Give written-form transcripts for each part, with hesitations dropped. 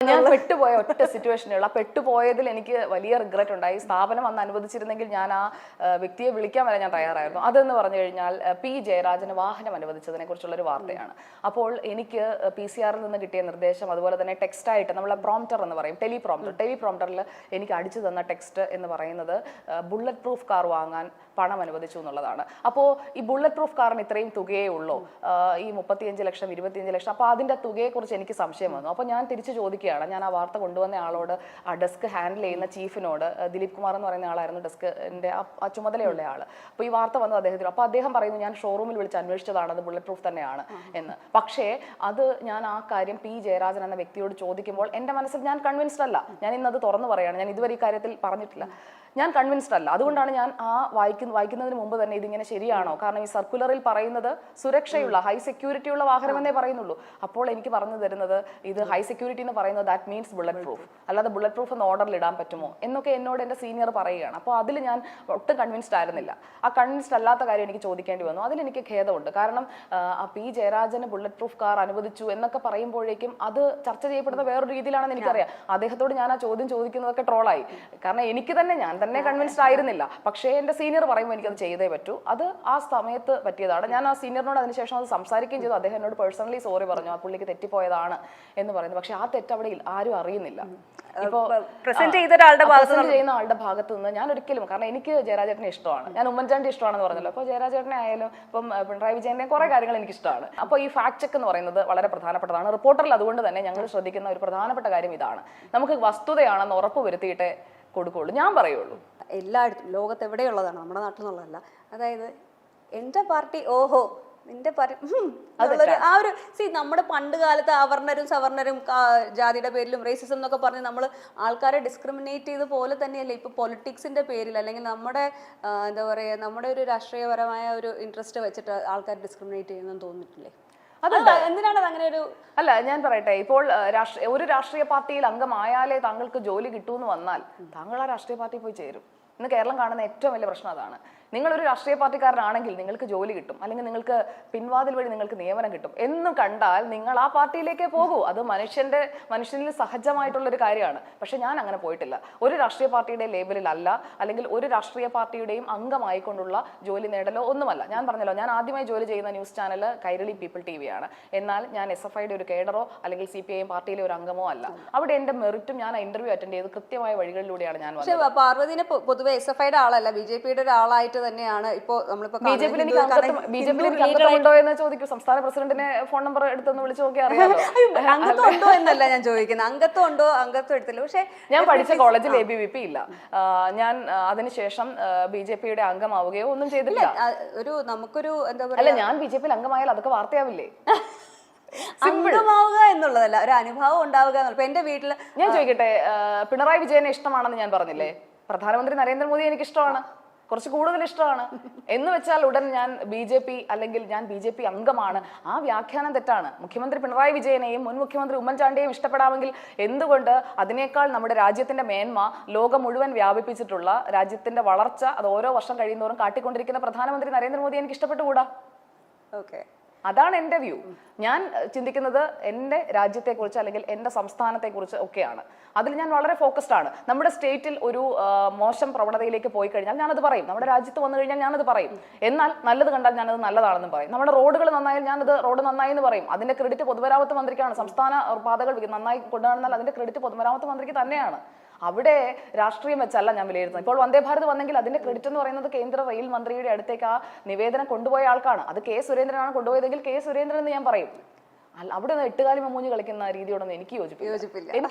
ഞാൻ പെട്ടുപോയ ഒറ്റ സിറ്റുവേഷനുള്ള പെട്ടുപോയതിൽ എനിക്ക് വലിയ റിഗ്രറ്റ് ഉണ്ടായി. സ്ഥാപനം അന്ന് അനുവദിച്ചിരുന്നെങ്കിൽ ഞാൻ ആ വ്യക്തിയെ വിളിക്കാൻ വരെ ഞാൻ തയ്യാറായിരുന്നു. അതെന്ന് പറഞ്ഞു കഴിഞ്ഞാൽ പി ജയരാജന് വാഹനം അനുവദിച്ചതിനെ കുറിച്ചുള്ളൊരു വാർത്തയാണ്. അപ്പോൾ എനിക്ക് PCR നിന്ന് കിട്ടിയ നിർദ്ദേശം, അതുപോലെ തന്നെ ടെക്സ്റ്റായിട്ട് നമ്മളെ പ്രോംപ്റ്റർ എന്ന് പറയും, ടെലിപ്രോംപ്റ്ററിൽ എനിക്ക് അടിച്ചു തന്ന ടെക്സ്റ്റ് എന്ന് പറയുന്നത് ബുള്ളറ്റ് പ്രൂഫ് കാർ വാങ്ങാൻ പണം അനുവദിച്ചു എന്നുള്ളതാണ്. അപ്പോൾ ഈ ബുള്ളറ്റ് പ്രൂഫ് കാറിന് ഇത്രയും തുകയേ ഉള്ളൂ, ഈ 35 ലക്ഷം 25 ലക്ഷം, അപ്പോൾ അതിൻ്റെ തുകയെക്കുറിച്ച് എനിക്ക് സംശയം വന്നു. അപ്പോൾ ഞാൻ തിരിച്ചു ചോദിക്കുകയാണ്, ഞാൻ ആ വാർത്ത കൊണ്ടുവന്ന ആളോട്, ആ ഡെസ്ക് ഹാൻഡിൽ ചെയ്യുന്ന ചീഫിനോട്, ദിലീപ് കുമാർ എന്ന് പറയുന്ന ആളായിരുന്നു ഡെസ്കിൻ്റെ ആ ചുമതലയുള്ള ആൾ. അപ്പോൾ ഈ വാർത്ത വന്നു അദ്ദേഹത്തിന്. അപ്പോൾ അദ്ദേഹം പറയുന്നു ഞാൻ ഷോറൂമിൽ വിളിച്ച് അന്വേഷിച്ചതാണ്, അത് ബുള്ളറ്റ് പ്രൂഫ് തന്നെയാണ് എന്ന്. പക്ഷേ അത് ഞാൻ ആ കാര്യം പി ജയരാജൻ എന്ന വ്യക്തിയോട് ചോദിക്കുമ്പോൾ എൻ്റെ മനസ്സിൽ ഞാൻ കൺവിൻസ്ഡ് അല്ല. ഞാൻ ഇന്നത് തുറന്നു പറയുകയാണ്, ഞാൻ ഇതുവരെ ഈ കാര്യത്തിൽ പറഞ്ഞിട്ടില്ല, ഞാൻ കൺവിൻസ്ഡ് അല്ല. അതുകൊണ്ടാണ് ഞാൻ ആ വായിക്കുന്നതിന് മുമ്പ് തന്നെ ഇതിങ്ങനെ ശരിയാണോ, കാരണം ഈ സർക്കുലറിൽ പറയുന്നത് സുരക്ഷയുള്ള ഹൈ സെക്യൂരിറ്റി ഉള്ള വാഹനം എന്നേ പറയുന്നുള്ളൂ. അപ്പോൾ എനിക്ക് പറഞ്ഞു തരുന്നത് ഇത് ഹൈ സെക്യൂരിറ്റി എന്ന് പറയുന്നത് ദാറ്റ് മീൻസ് ബുള്ളറ്റ് പ്രൂഫ്, അല്ലാതെ ബുള്ളറ്റ് പ്രൂഫ് എന്ന് ഓർഡറിൽ ഇടാൻ പറ്റുമോ എന്നൊക്കെ എന്നോട് എൻ്റെ സീനിയർ പറയുകയാണ്. അപ്പോൾ അതിൽ ഞാൻ ഒട്ടും കൺവിൻസ്ഡ് ആയിരുന്നില്ല. ആ കൺവിൻസ്ഡ് അല്ലാത്ത കാര്യം എനിക്ക് ചോദിക്കേണ്ടി വന്നു. അതിലെനിക്ക് ഖേദമുണ്ട്. കാരണം ആ പി ജയരാജന് ബുള്ളറ്റ് പ്രൂഫ് കാർ അനുവദിച്ചു എന്നൊക്കെ പറയുമ്പോഴേക്കും അത് ചർച്ച ചെയ്യപ്പെടുന്ന വേറൊരു രീതിയിലാണെന്ന് എനിക്കറിയാം. അദ്ദേഹത്തോട് ഞാൻ ആ ചോദ്യം ചോദിക്കുന്നതൊക്കെ ട്രോളായി. കാരണം എനിക്ക് തന്നെ ഞാൻ കൺവിൻസ്ഡ് ആയിരുന്നില്ല. പക്ഷേ എൻ്റെ സീനിയർ പറയുമ്പോൾ എനിക്കത് ചെയ്തേ പറ്റൂ. അത് ആ സമയത്ത് പറ്റിയതാണ്. ഞാൻ ആ സീനിയറിനോട് അതിനുശേഷം അത് സംസാരിക്കുകയും ചെയ്തു. അദ്ദേഹം എന്നോട് പേഴ്സണലി സോറി പറഞ്ഞു, ആ പുള്ളിക്ക് തെറ്റിപ്പോയതാണ് എന്ന് പറയുന്നത്. പക്ഷെ ആ തെറ്റ് അവിടെ ആരും അറിയുന്നില്ല. ഇപ്പോൾ പ്രസന്റ് ചെയ്യുന്ന ആളുടെ ഭാഗത്ത് നിന്ന് ഞാൻ ഒരിക്കലും, കാരണം എനിക്ക് ജയരാജേട്ടനെ ഇഷ്ടമാണ്, ഞാൻ ഉമ്മൻചാണ്ടി ഇഷ്ടമാണെന്ന് പറഞ്ഞല്ലോ. അപ്പോൾ ജയരാജേട്ടനെ ആയാലും ഇപ്പം പിണറായി വിജയന്റെ കുറെ കാര്യങ്ങൾ എനിക്ക് ഇഷ്ടമാണ്. അപ്പോൾ ഈ ഫാക്ട് ചെക്ക് എന്ന് പറയുന്നത് വളരെ പ്രധാനപ്പെട്ടതാണ്. റിപ്പോർട്ടറിൽ അതുകൊണ്ട് തന്നെ ഞങ്ങൾ ശ്രദ്ധിക്കുന്ന ഒരു പ്രധാനപ്പെട്ട കാര്യം ഇതാണ്, നമുക്ക് വസ്തുതയാണെന്ന് ഉറപ്പ് വരുത്തിയിട്ടേ കൊടുക്കുള്ളൂ. ഞാൻ പറയുള്ളൂ, എല്ലായിടത്തും ലോകത്ത് എവിടെയുള്ളതാണ്, നമ്മുടെ നാട്ടിൽ നിന്നുള്ളതല്ല. അതായത് എൻ്റെ പാർട്ടി ഓഹോ നിന്റെ പാർട്ടി ആ ഒരു നമ്മുടെ പണ്ട് കാലത്ത് അവർണരും സവർണരും ജാതിയുടെ പേരിലും റേസിസം എന്നൊക്കെ പറഞ്ഞ് നമ്മൾ ആൾക്കാരെ ഡിസ്ക്രിമിനേറ്റ് ചെയ്ത പോലെ തന്നെയല്ലേ ഇപ്പോൾ പൊളിറ്റിക്സിന്റെ പേരിൽ, അല്ലെങ്കിൽ നമ്മുടെ എന്താ പറയുക, നമ്മുടെ ഒരു രാഷ്ട്രീയപരമായ ഒരു ഇൻട്രസ്റ്റ് വെച്ചിട്ട് ആൾക്കാർ ഡിസ്ക്രിമിനേറ്റ് ചെയ്യുന്നതെന്ന് തോന്നിയിട്ടില്ലേ? എന്തിനാണ് അങ്ങനെ ഒരു അല്ല, ഞാൻ പറയട്ടെ, ഇപ്പോൾ ഒരു രാഷ്ട്രീയ പാർട്ടിയിൽ അംഗമായാലേ താങ്കൾക്ക് ജോലി കിട്ടൂന്ന് വന്നാൽ താങ്കൾ ആ രാഷ്ട്രീയ പാർട്ടി പോയി ചേരും. ഇന്ന് കേരളം കാണുന്ന ഏറ്റവും വലിയ പ്രശ്നം അതാണ്. നിങ്ങളൊരു രാഷ്ട്രീയ പാർട്ടിക്കാരനാണെങ്കിൽ നിങ്ങൾക്ക് ജോലി കിട്ടും, അല്ലെങ്കിൽ നിങ്ങൾക്ക് പിൻവാതിൽ വഴി നിങ്ങൾക്ക് നിയമനം കിട്ടും എന്ന് കണ്ടാൽ നിങ്ങൾ ആ പാർട്ടിയിലേക്കേ പോകൂ. അത് മനുഷ്യനിൽ സഹജമായിട്ടുള്ളൊരു കാര്യമാണ്. പക്ഷെ ഞാൻ അങ്ങനെ പോയിട്ടില്ല. ഒരു രാഷ്ട്രീയ പാർട്ടിയുടെ ലേബലിൽ അല്ല, അല്ലെങ്കിൽ ഒരു രാഷ്ട്രീയ പാർട്ടിയുടെയും അംഗമായിക്കൊണ്ടുള്ള ജോലി നേടലോ ഒന്നുമല്ല. ഞാൻ പറഞ്ഞല്ലോ, ഞാൻ ആദ്യമായി ജോലി ചെയ്യുന്ന news channel Kairali people TV ആണ്. എന്നാൽ ഞാൻ SFIയുടെ ഒരു കേഡറോ അല്ലെങ്കിൽ CPIM പാർട്ടിയിലെ ഒരു അംഗമോ അല്ല. അവിടെ എൻ്റെ മെറിറ്റും ഞാൻ ഇന്റർവ്യൂ അറ്റൻഡ് ചെയ്ത് കൃത്യമായ വഴികളിലൂടെയാണ് ഞാൻ വന്നത്. പക്ഷേ പാർവതിനെ പൊതുവെ SFIയുടെ ആളല്ല, BJPയുടെ ഒരാളായിട്ട് തന്നെയാണ് ഇപ്പോൾ നമ്മളിപ്പോ BJPയിൽ എനിക്ക് അംഗത്വം ഉണ്ടോ എന്ന് ചോദിക്കും. സംസ്ഥാന പ്രസിഡന്റിനെ ഫോൺ നമ്പർ എടുത്തൊന്ന് വിളിച്ചു നോക്കിയാൽ അറിയാമല്ലോ. അംഗത്വം ഉണ്ടോ എന്നല്ല ഞാൻ ചോദിക്കുന്നത്, അംഗത്വം ഉണ്ടോ, അംഗത്വം എടുത്തില്ല. പക്ഷെ ഞാൻ പഠിച്ച കോളേജിൽ ABVP ഇല്ല. ഞാൻ അതിനുശേഷം BJPയുടെ അംഗമാവുകയോ ഒന്നും ചെയ്തില്ല. നമുക്കൊരു എന്താ പറയുക, അല്ല, ഞാൻ BJPയിൽ അംഗമായാൽ അതൊക്കെ വാർത്തയാവില്ലേ? അംഗമാവുക എന്നുള്ളതല്ല, ഒരു അനുഭവം ഉണ്ടാവുക എന്നുള്ള. ഇപ്പൊ എന്റെ വീട്ടില് ഞാൻ ചോദിക്കട്ടെ, പിണറായി വിജയനെ ഇഷ്ടമാണെന്ന് ഞാൻ പറഞ്ഞില്ലേ, പ്രധാനമന്ത്രി നരേന്ദ്രമോദി എനിക്ക് ഇഷ്ടമാണ്, കുറച്ച് കൂടുതൽ ഇഷ്ടമാണ് എന്ന് വെച്ചാൽ ഉടൻ ഞാൻ BJP അല്ലെങ്കിൽ ഞാൻ BJP അംഗമാണ്. ആ വ്യാഖ്യാനം തെറ്റാണ്. മുഖ്യമന്ത്രി പിണറായി വിജയനെയും മുൻ മുഖ്യമന്ത്രി ഉമ്മൻചാണ്ടിയെയും ഇഷ്ടപ്പെടാമെങ്കിൽ എന്തുകൊണ്ട് അതിനേക്കാൾ നമ്മുടെ രാജ്യത്തിന്റെ മേന്മ ലോകം മുഴുവൻ വ്യാപിപ്പിച്ചിട്ടുള്ള രാജ്യത്തിന്റെ വളർച്ച അത് ഓരോ വർഷം കഴിയുന്നതോറും കാട്ടിക്കൊണ്ടിരിക്കുന്ന പ്രധാനമന്ത്രി നരേന്ദ്രമോദി എനിക്ക് ഇഷ്ടപ്പെട്ടുകൂടാ? ഓക്കെ, അതാണ് എൻ്റെ വ്യൂ. ഞാൻ ചിന്തിക്കുന്നത് എൻ്റെ രാജ്യത്തെക്കുറിച്ച് അല്ലെങ്കിൽ എൻ്റെ സംസ്ഥാനത്തെക്കുറിച്ച് ഒക്കെയാണ്. അതിൽ ഞാൻ വളരെ ഫോക്കസ്ഡ് ആണ്. നമ്മുടെ സ്റ്റേറ്റിൽ ഒരു മോശം പ്രവണതയിലേക്ക് പോയി കഴിഞ്ഞാൽ ഞാനത് പറയും. നമ്മുടെ രാജ്യത്ത് വന്നു കഴിഞ്ഞാൽ ഞാനത് പറയും. എന്നാൽ നല്ലത് കണ്ടാൽ ഞാനത് നല്ലതാണെന്ന് പറയും. നമ്മുടെ റോഡുകൾ നന്നായാൽ ഞാനത് റോഡ് നന്നായി എന്ന് പറയും. അതിന്റെ ക്രെഡിറ്റ് പൊതുമരാമത്ത് മന്ത്രിക്കാണ്. സംസ്ഥാന പാതകൾ നന്നായി കൊണ്ടുവന്നാൽ അതിന്റെ ക്രെഡിറ്റ് പൊതുമരാമത്ത് മന്ത്രിക്ക് തന്നെയാണ്. അവിടെ രാഷ്ട്രീയം വെച്ചല്ല ഞാൻ വിലയിരുത്തുന്നത്. ഇപ്പോൾ വന്ദേ ഭാരത് വന്നെങ്കിൽ അതിന്റെ ക്രെഡിറ്റ് എന്ന് പറയുന്നത് കേന്ദ്ര റെയിൽ മന്ത്രിയുടെ അടുത്തേക്ക് ആ നിവേദനം കൊണ്ടുപോയ ആൾക്കാണ്. അത് K സുരേന്ദ്രനാണ് കൊണ്ടുപോയതെങ്കിൽ K സുരേന്ദ്രൻ എന്ന് ഞാൻ പറയും. അവിടെ നിന്ന് എട്ടുകാലി മമ്മൂഞ്ഞ് കളിക്കുന്ന രീതിയോടൊന്നും എനിക്ക്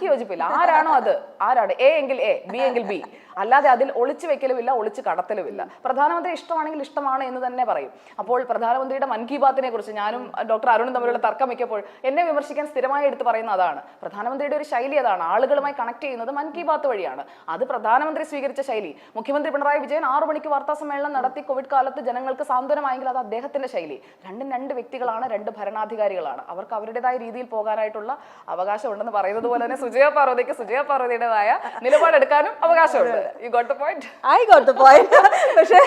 യോജിപ്പില്ല. ആരാണോ അത്, ആരാണ് A എങ്കിൽ A, B എങ്കിൽ B, അല്ലാതെ അതിൽ ഒളിച്ചു വെക്കലുമില്ല, ഒളിച്ചു കടത്തലുമില്ല. പ്രധാനമന്ത്രി ഇഷ്ടമാണെങ്കിൽ ഇഷ്ടമാണ് എന്ന് തന്നെ പറയും. അപ്പോൾ പ്രധാനമന്ത്രിയുടെ മൻ കി ബാത്തിനെ കുറിച്ച് ഞാനും ഡോക്ടർ അരുണും തമ്മിലുള്ള തർക്കം വെക്കപ്പോൾ എന്നെ വിമർശിക്കാൻ സ്ഥിരമായി എടുത്ത് പറയുന്ന അതാണ്. പ്രധാനമന്ത്രിയുടെ ഒരു ശൈലി അതാണ്, ആളുകളുമായി കണക്ട് ചെയ്യുന്നത് മൻ കി ബാത്ത് വഴിയാണ്. അത് പ്രധാനമന്ത്രി സ്വീകരിച്ച ശൈലി. മുഖ്യമന്ത്രി പിണറായി വിജയൻ 6 മണിക്ക് വാർത്താ സമ്മേളനം നടത്തി കോവിഡ് കാലത്ത് ജനങ്ങൾക്ക് സാന്ത്വനമായെങ്കിൽ അത് അദ്ദേഹത്തിന്റെ ശൈലി. രണ്ടും രണ്ട് വ്യക്തികളാണ്, രണ്ട് ഭരണാധികാരികളാണ്. അവർക്ക് അവരുടേതായ രീതിയിൽ പോകാനായിട്ടുള്ള അവകാശം ഉണ്ടെന്ന് പറയുന്നത് പോലെ തന്നെ സുജയ പാർവതിയുടേതായ നിലപാടെടുക്കാനും അവകാശമുണ്ട്. You got the point? I got the point. പക്ഷേ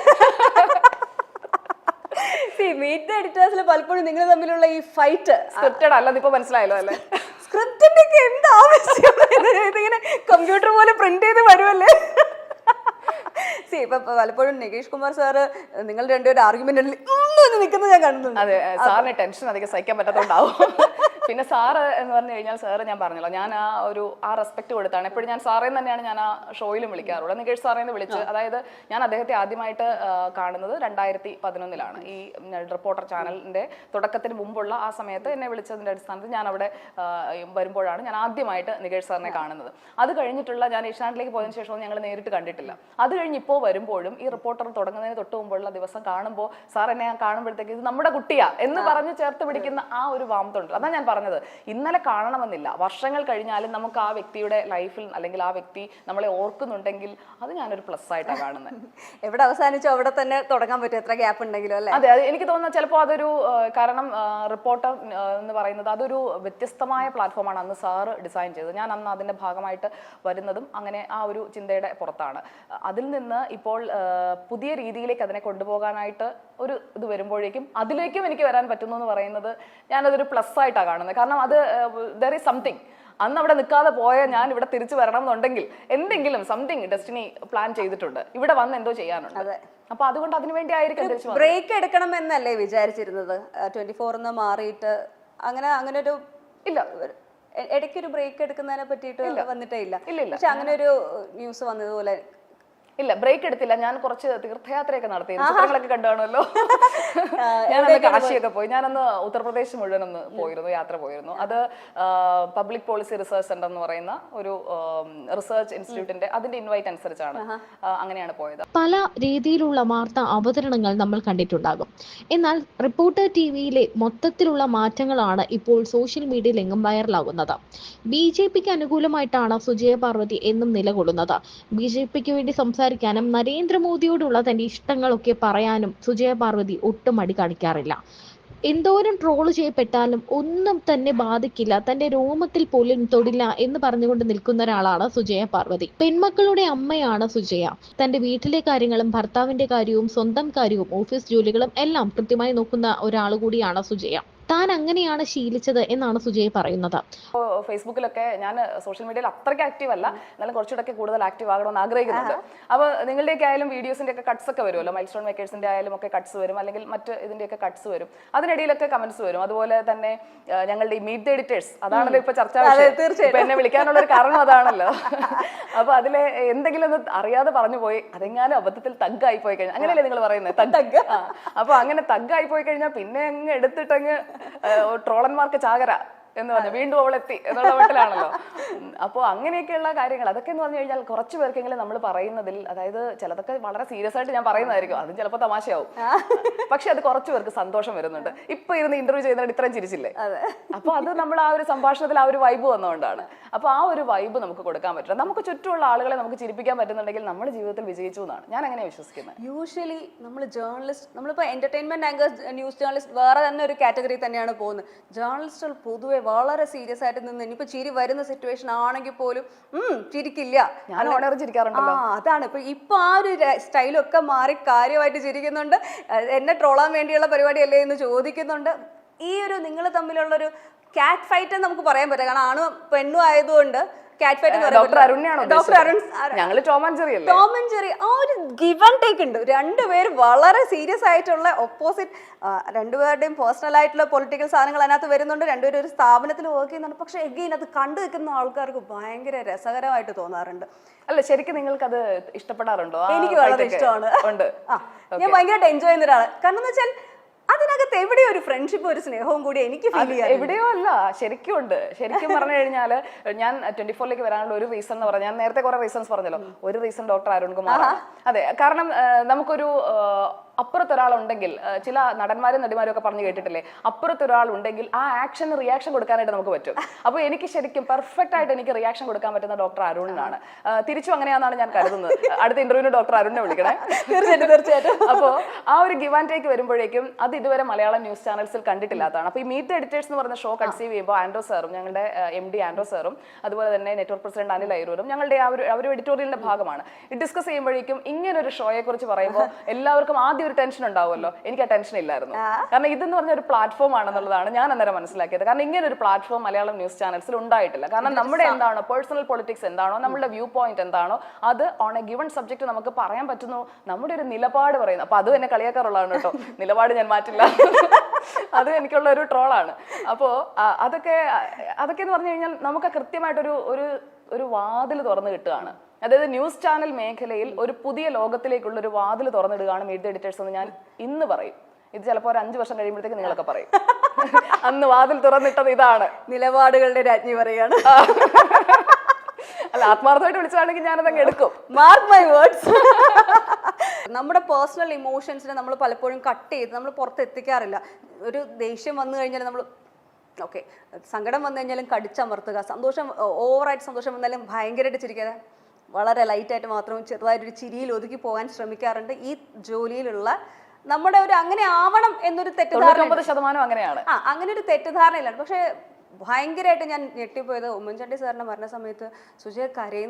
മീറ്റ് ദ എഡിറ്റേഴ്സിൽ പലപ്പോഴും നിങ്ങൾ തമ്മിലുള്ള ഈ ഫൈറ്റ് സ്ക്രിപ്റ്റഡ് അല്ലെന്ന് ഇപ്പൊ മനസ്സിലായല്ലോ അല്ലേ? സ്ക്രിപ്റ്റിന്റെ ഇതിന്റെയൊക്കെ എന്താ ആവശ്യം? ഇതിങ്ങനെ കമ്പ്യൂട്ടർ പോലെ പ്രിന്റ് ചെയ്ത് വരുമല്ലേ? സി ഇപ്പൊ പലപ്പോഴും നികേഷ് കുമാർ സാറ് നിങ്ങൾ രണ്ടുപേരും ആർഗ്യുമെന്റിൽ നിൽക്കുന്നത് ഞാൻ കണ്ടിട്ടുണ്ട്. അതെ, സാറിന് ടെൻഷൻ അധികം സഹിക്കാൻ പറ്റാത്തതുകൊണ്ടാവും. പിന്നെ സാറ് എന്ന് പറഞ്ഞു കഴിഞ്ഞാൽ സാറ് ഞാൻ പറഞ്ഞല്ലോ, ഞാൻ ആ റെസ്പെക്ട് കൊടുത്താണ് എപ്പോഴും. ഞാൻ സാറേ തന്നെയാണ് ഞാൻ ആ ഷോയിലും വിളിക്കാറുള്ളത്. നികേഷ് സാറേന്ന് വിളിച്ച്, അതായത് ഞാൻ അദ്ദേഹത്തെ ആദ്യമായിട്ട് കാണുന്നത് 2011 ഈ റിപ്പോർട്ടർ ചാനലിന്റെ തുടക്കത്തിന് മുമ്പുള്ള ആ സമയത്ത് എന്നെ വിളിച്ചതിന്റെ അടിസ്ഥാനത്തിൽ ഞാൻ അവിടെ വരുമ്പോഴാണ് ഞാൻ ആദ്യമായിട്ട് നികേഷ് സാറിനെ കാണുന്നത്. അത് കഴിഞ്ഞിട്ടുള്ള ഞാൻ ഏഷ്യാനെറ്റിലേക്ക് പോയതിനു ശേഷം ഞങ്ങൾ നേരിട്ട് കണ്ടിട്ടില്ല. അത് കഴിഞ്ഞ് ഇപ്പോൾ വരുമ്പോഴും ഈ റിപ്പോർട്ടർ തുടങ്ങുന്നതിന് തൊട്ട് മുമ്പുള്ള ദിവസം കാണുമ്പോൾ സാർ എന്നെ കാണുമ്പോഴത്തേക്ക് ഇത് നമ്മുടെ കുട്ടിയാ എന്ന് പറഞ്ഞ് ചേർത്ത് പിടിക്കുന്ന ആ ഒരു വാമത്തുണ്ട്. അതാണ് ഞാൻ പറഞ്ഞത്, ഇന്നലെ കാണണമെന്നില്ല, വർഷങ്ങൾ കഴിഞ്ഞാലും നമുക്ക് ആ വ്യക്തിയുടെ ലൈഫിൽ അല്ലെങ്കിൽ ആ വ്യക്തി നമ്മളെ ഓർക്കുന്നുണ്ടെങ്കിൽ അത് ഞാനൊരു പ്ലസ് ആയിട്ടാണ് കാണുന്നത്. എവിടെ അവസാനിച്ചോ അവിടെ തന്നെ തുടങ്ങാൻ പറ്റും, എത്ര ഗ്യാപ്പ് ഉണ്ടെങ്കിലും അല്ലേ? അതെ, എനിക്ക് തോന്നുന്നത് ചിലപ്പോൾ അതൊരു കാരണം റിപ്പോർട്ടർ എന്ന് പറയുന്നത് അതൊരു വ്യത്യസ്തമായ പ്ലാറ്റ്ഫോമാണ് അന്ന് സാറ് ഡിസൈൻ ചെയ്തത്. ഞാൻ അന്ന് അതിന്റെ ഭാഗമായിട്ട് വരുന്നതും അങ്ങനെ ആ ഒരു ചിന്തയുടെ പുറത്താണ്. അതിൽ നിന്ന് ഇപ്പോൾ പുതിയ രീതിയിലേക്ക് അതിനെ കൊണ്ടുപോകാനായിട്ട് ഒരു ഇത് വരുമ്പോഴേക്കും അതിലേക്കും എനിക്ക് വരാൻ പറ്റുന്നു എന്ന് പറയുന്നത് ഞാനതൊരു പ്ലസ് ആയിട്ടാണ് കാണുന്നത്. കാരണം അത് ദർ ഈസ് സംതിങ്. അന്ന് അവിടെ നിൽക്കാതെ പോയ ഞാൻ ഇവിടെ തിരിച്ചു വരണം എന്നുണ്ടെങ്കിൽ എന്തെങ്കിലും സംതിങ് ഡെസ്റ്റിനി പ്ലാൻ ചെയ്തിട്ടുണ്ട്, ഇവിടെ വന്ന് എന്തോ ചെയ്യാനുണ്ട്. അപ്പൊ അതുകൊണ്ട് അതിനുവേണ്ടി ആയിരിക്കും ബ്രേക്ക് എടുക്കണം എന്നല്ലേ വിചാരിച്ചിരുന്നത്? 24 മാറിയിട്ട് അങ്ങനെ ഒരു ഇല്ല, ഇടയ്ക്കൊരു ബ്രേക്ക് എടുക്കുന്നതിനെ പറ്റിയിട്ട് വന്നിട്ടേ ഇല്ല. പക്ഷെ അങ്ങനെ ഒരു ന്യൂസ് വന്നതുപോലെ ഇല്ല, ബ്രേക്ക് എടുത്തില്ല. ഞാൻ കുറച്ച് തീർത്ഥയാത്രയൊക്കെ നടത്തി, ചിത്രങ്ങളൊക്കെ കണ്ടുകാണല്ലോ. ഞാനന്ന് കാശിയൊക്കെ പോയി. ഞാനന്ന് ഉത്തർപ്രദേശ് മുഴുവൻ ഒന്ന് പോയിരുന്നു, യാത്ര പോയിരുന്നു. അത് പബ്ലിക് പോളിസി റിസർച്ച് സെന്റർ എന്ന് പറയുന്ന ഒരു റിസർച്ച് ഇൻസ്റ്റിറ്റ്യൂട്ടിന്റെ അതിന്റെ ഇൻവൈറ്റ് അനുസരിച്ചാണ് അങ്ങനെയാണ് പോയത്. പല രീതിയിലുള്ള വാർത്താ അവതരണങ്ങൾ നമ്മൾ കണ്ടിട്ടുണ്ടാകും. എന്നാൽ റിപ്പോർട്ടർ ടിവിയിലെ മൊത്തത്തിലുള്ള മാറ്റങ്ങളാണ് ഇപ്പോൾ സോഷ്യൽ മീഡിയയിലെങ്ങും വൈറലാകുന്നത്. BJPക്ക് അനുകൂലമായിട്ടാണ് സുജയ പാർവതി എന്നും നിലകൊള്ളുന്നത്. BJPക്ക് വേണ്ടി സംസാരിക്കാനും നരേന്ദ്രമോദിയോടുള്ള തന്റെ ഇഷ്ടങ്ങളൊക്കെ പറയാനും സുജയ പാർവതി ഒട്ടും മടി കാണിക്കാറില്ല. എന്തോരം ട്രോള് ചെയ്യപ്പെട്ടാലും ഒന്നും തന്നെ ബാധിക്കില്ല, തന്റെ രോമത്തിൽ പോലും തൊടില്ല എന്ന് പറഞ്ഞുകൊണ്ട് നിൽക്കുന്ന ഒരാളാണ് സുജയ പാർവതി. പെൺമക്കളുടെ അമ്മയാണ് സുജയ. തന്റെ വീട്ടിലെ കാര്യങ്ങളും ഭർത്താവിന്റെ കാര്യവും സ്വന്തം കാര്യവും ഓഫീസ് ജോലികളും എല്ലാം കൃത്യമായി നോക്കുന്ന ഒരാൾ കൂടിയാണ് സുജയ. താൻ അങ്ങനെയാണ് ശീലിച്ചത് എന്നാണ് സുജയ് പറയുന്നത്. ഫേസ്ബുക്കിലൊക്കെ ഞാൻ സോഷ്യൽ മീഡിയയിൽ അത്രയ്ക്ക് ആക്റ്റീവ് അല്ല, എന്നാലും കുറച്ചുകൂടെ കൂടുതൽ ആക്റ്റീവ് ആകണമെന്ന് ആഗ്രഹിക്കുന്നുണ്ട്. അപ്പോൾ നിങ്ങളുടെയൊക്കെ ആയാലും വീഡിയോസിന്റെ ഒക്കെ കട്ട്സ് ഒക്കെ വരുമല്ലോ, മൈൽ സ്റ്റോൺ മേക്കേഴ്സിന്റെ ആയാലും ഒക്കെ കട്ട്സ് വരും, അല്ലെങ്കിൽ മറ്റ് ഇതിന്റെയൊക്കെ കട്ട്സ് വരും, അതിനിടയിലൊക്കെ കമന്റ്സ് വരും. അതുപോലെ തന്നെ ഞങ്ങളുടെ ഈ മീറ്റ് ദ എഡിറ്റേഴ്സ്, അതാണല്ലോ ഇപ്പൊ ചർച്ചാ വിഷയം. ഇപ്പൊ എന്നെ വിളിക്കാനുള്ള ഒരു കാരണം അതാണല്ലോ. അപ്പൊ അതിലെ എന്തെങ്കിലും ഒന്ന് അറിയാതെ പറഞ്ഞു പോയി, അതെങ്ങാനും അബദ്ധത്തിൽ തഗ്ഗായി പോയി കഴിഞ്ഞാൽ, അങ്ങനെയല്ലേ നിങ്ങൾ പറയുന്നത്, തഗ്. അപ്പൊ അങ്ങനെ തഗ്ഗായി പോയി കഴിഞ്ഞാൽ പിന്നെ അങ്ങ് എടുത്തിട്ടങ്ങ് ട്രോളന്മാർക്ക് ചാകര എന്ന് പറഞ്ഞു വീണ്ടും അവളെത്തി എന്നുള്ള മട്ടിലാണല്ലോ. അപ്പോൾ അങ്ങനെയൊക്കെയുള്ള കാര്യങ്ങൾ അതൊക്കെ എന്ന് പറഞ്ഞു കഴിഞ്ഞാൽ കുറച്ച് പേർക്കെങ്കിലും നമ്മൾ പറയുന്നതിൽ, അതായത് ചിലതൊക്കെ വളരെ സീരിയസ് ആയിട്ട് ഞാൻ പറയുന്നതായിരിക്കും, അതും ചിലപ്പോൾ തമാശയാവും, പക്ഷെ അത് കുറച്ച് പേർക്ക് സന്തോഷം വരുന്നുണ്ട്. ഇപ്പൊ ഇരുന്ന് ഇന്റർവ്യൂ ചെയ്യുന്നതിന് ഇത്രയും ചിരിച്ചില്ലേ, അപ്പൊ അത് നമ്മൾ ആ ഒരു സംഭാഷണത്തിൽ ആ ഒരു വൈബ് വന്നുകൊണ്ടാണ്. അപ്പൊ ആ ഒരു വൈബ് നമുക്ക് കൊടുക്കാൻ പറ്റില്ല. നമുക്ക് ചുറ്റുമുള്ള ആളുകളെ നമുക്ക് ചിരിപ്പിക്കാൻ പറ്റുന്നുണ്ടെങ്കിൽ നമ്മുടെ ജീവിതത്തിൽ വിജയിച്ചു എന്നാണ് ഞാൻ അങ്ങനെ വിശ്വസിക്കുന്നത്. യൂഷ്വലി നമ്മൾ ജേർണലിസ്റ്റ്, നമ്മളിപ്പോ എന്റർടൈൻമെന്റ് ആങ്കർ, ന്യൂസ് ജേർണലിസ്റ്റ് വേറെ തന്നെ ഒരു കാറ്റഗറി തന്നെയാണ് പോകുന്നത്. ജേർണലിസ്റ്റുകൾ പൊതുവെ വളരെ സീരിയസ് ആയിട്ട് നിന്ന് ഇനിയിപ്പോ ചിരി വരുന്ന സിറ്റുവേഷൻ ആണെങ്കിൽ പോലും ചിരിക്കില്ല. അതാണ് ഇപ്പൊ ആ ഒരു സ്റ്റൈലൊക്കെ മാറി കാര്യമായിട്ട് ചിരിക്കുന്നുണ്ട്. എന്നെ ട്രോളാൻ വേണ്ടിയുള്ള പരിപാടിയല്ലേ എന്ന് ചോദിക്കുന്നുണ്ട്. ഈ ഒരു നിങ്ങൾ തമ്മിലുള്ളൊരു കാറ്റ് ഫൈറ്റ് എന്ന് നമുക്ക് പറയാൻ പറ്റില്ല, കാരണം ആണും പെണ്ണും ആയതുകൊണ്ട് കാറ്റ് ഫൈറ്റ് എന്ന് പറയുന്നത് doctor Arun, Tom and Jerry, ആ ഒരു ഗിവ് ആൻഡ് ടേക്ക് ഉണ്ട്. രണ്ടുപേരും വളരെ സീരിയസ് ആയിട്ടുള്ള ഓപ്പോസിറ്റ്, രണ്ടുപേരുടെയും പേഴ്സണൽ ആയിട്ടുള്ള പൊളിറ്റിക്കൽ സാധനങ്ങൾ അതിനകത്ത് വരുന്നുണ്ട്. രണ്ടുപേരും ഒരു സ്ഥാപനത്തിൽ വർക്ക് ചെയ്യുന്നുണ്ട്. പക്ഷെ എഗെയിൻ അത് കണ്ടു നിൽക്കുന്ന ആൾക്കാർക്ക് ഭയങ്കര രസകരമായിട്ട് തോന്നാറുണ്ട്. അല്ല, ശരിക്കും നിങ്ങൾക്ക് അത് ഇഷ്ടപ്പെടാറുണ്ടോ? എനിക്ക് വളരെ ഇഷ്ടമാണ്. ഞാൻ ഭയങ്കരമായിട്ട് എൻജോയ് ചെയ്യുന്ന ഒരാളാണ്. കാരണം എന്ന് വെച്ചാൽ അതിനകത്ത് എവിടെയോ ഒരു ഫ്രണ്ട്ഷിപ്പ്, ഒരു സ്നേഹവും കൂടി എനിക്ക് ഫീൽ ചെയ്യാം. എവിടെയോ അല്ല, ശരിക്കും ഉണ്ട്. ശരിക്കും പറഞ്ഞു കഴിഞ്ഞാൽ ഞാൻ 24ലേക്ക് വരാനുള്ള ഒരു റീസൺ എന്ന് പറഞ്ഞാൽ, ഞാൻ നേരത്തെ കുറെ റീസൺസ് പറഞ്ഞല്ലോ, ഒരു റീസൺ ഡോക്ടർ അരുൺകുമാർ. അതെ, കാരണം നമുക്കൊരു അപ്പുറത്തൊരാളുണ്ടെങ്കിൽ, ചില നടന്മാരും നടിമാരും ഒക്കെ പറഞ്ഞു കേട്ടിട്ടില്ലേ, അപ്പുറത്തൊരാൾ ഉണ്ടെങ്കിൽ ആ ആക്ഷന് റിയാക്ഷൻ കൊടുക്കാനായിട്ട് നമുക്ക് പറ്റും. അപ്പോൾ എനിക്ക് ശരിക്കും പെർഫെക്റ്റ് ആയിട്ട് എനിക്ക് റിയാക്ഷൻ കൊടുക്കാൻ പറ്റുന്ന ഡോക്ടർ അരുണിനാണ്. തിരിച്ചും അങ്ങനെയാണെന്നാണ് ഞാൻ കരുതുന്നത്. അടുത്ത ഇന്റർവ്യൂവിന് ഡോക്ടർ അരുണിനെ വിളിക്കണേ. തീർച്ചയായിട്ടും. അപ്പോൾ ആ ഒരു ഗിവ് ആൻഡ് ടേക്ക് വരുമ്പോഴേക്കും അത് ഇതുവരെ മലയാളം ന്യൂസ് ചാനൽസിൽ കണ്ടിട്ടില്ലാത്തതാണ്. അപ്പോൾ ഈ മീറ്റ് ദ എഡിറ്റേഴ്സ് എന്ന് പറഞ്ഞ ഷോ കൺസീവ് ചെയ്യുമ്പോൾ ആൻഡ്രോ സാറും, ഞങ്ങളുടെ MD ആൻഡ്രോ സാറും, അതുപോലെ തന്നെ നെറ്റ്വർക്ക് പ്രസിഡന്റ് അനിൽ അയ്യൂരും ഞങ്ങളുടെ ആ ഒരു എഡിറ്റോറിയലിന്റെ ഭാഗമാണ്. ഡിസ്കസ് ചെയ്യുമ്പോഴേക്കും ഇങ്ങനൊരു ഷോയെ കുറിച്ച് പറയുമ്പോൾ എല്ലാവർക്കും ആദ്യം ആദ്യം ഒരു ടെൻഷൻ ഉണ്ടാവുമല്ലോ, എനിക്ക് ആ ടെൻഷൻ ഇല്ലായിരുന്നു. കാരണം ഇതെന്ന് പറഞ്ഞ ഒരു പ്ലാറ്റ്ഫോം ആണെന്നുള്ളതാണ് ഞാൻ അന്നേരം മനസ്സിലാക്കിയത്. കാരണം ഇങ്ങനെ ഒരു പ്ലാറ്റ്ഫോം മലയാളം ന്യൂസ് ചാനൽസിൽ ഉണ്ടായിട്ടില്ല. കാരണം നമ്മുടെ എന്താണോ പേഴ്സണൽ പൊളിറ്റിക്സ് എന്താണോ, നമ്മുടെ വ്യൂ പോയിന്റ് എന്താണോ, അത് ഓൺ എ ഗിവൺ സബ്ജക്ട് നമുക്ക് പറയാൻ പറ്റുന്നു, നമ്മുടെ ഒരു നിലപാട് പറയുന്നു. അപ്പൊ അതും എന്നെ കളിയാക്കാറുള്ളതാണ് കേട്ടോ, നിലപാട് ഞാൻ മാറ്റില്ല. അത് എനിക്കുള്ള ഒരു ട്രോളാണ്. അപ്പോ അതൊക്കെ എന്ന് പറഞ്ഞു കഴിഞ്ഞാൽ നമുക്ക് കൃത്യമായിട്ടൊരു ഒരു വാതിൽ തുറന്നു കിട്ടുകയാണ്. അതായത് ന്യൂസ് ചാനൽ മേഖലയിൽ ഒരു പുതിയ ലോകത്തിലേക്കുള്ള ഒരു വാതിൽ തുറന്നിടുകയാണ് മീഡിയ എഡിറ്റേഴ്സ് എന്ന് ഞാൻ ഇന്ന് പറയും. ഇത് ചിലപ്പോൾ ഒരു 5 വർഷം കഴിയുമ്പോഴത്തേക്ക് നിങ്ങളൊക്കെ പറയും അന്ന് വാതിൽ തുറന്നിട്ടത് ഇതാണ്. നിലപാടുകളുടെ രാജ്ഞി പറയാണ്. അല്ല, ആത്മാർത്ഥമായിട്ട് വിളിച്ചതാണെങ്കിൽ ഞാനതങ്ങ് എടുക്കും. Mark my words. നമ്മുടെ പേഴ്സണൽ ഇമോഷൻസിനെ നമ്മൾ പലപ്പോഴും കട്ട് ചെയ്ത് നമ്മൾ പുറത്ത് എത്തിക്കാറില്ല. ഒരു ദേഷ്യം വന്നു കഴിഞ്ഞാൽ നമ്മൾ ഓക്കെ, സങ്കടം വന്നു കഴിഞ്ഞാലും കടിച്ചമർത്തുക, സന്തോഷം ഓവറായിട്ട് സന്തോഷം വന്നാലും ഭയങ്കരമായിട്ട് ചിരിക്കാതെ വളരെ ലൈറ്റായിട്ട് മാത്രം ചെറുതായിട്ടൊരു ചിരിയിൽ ഒതുക്കി പോകാൻ ശ്രമിക്കാറുണ്ട്. ഈ ജോലിയിലുള്ള നമ്മുടെ ഒരു അങ്ങനെ ആവണം എന്നൊരു തെറ്റിദ്ധാരണ 99% അങ്ങനെയാണ്. അങ്ങനെ ഒരു തെറ്റിദ്ധാരണയിലാണ്. പക്ഷെ ഭയങ്കരമായിട്ട് ഞാൻ ഞെട്ടിപ്പോയത് ഉമ്മൻചാണ്ടി സാറിനെ മരണ സമയത്ത് സുജയ കരയുന്ന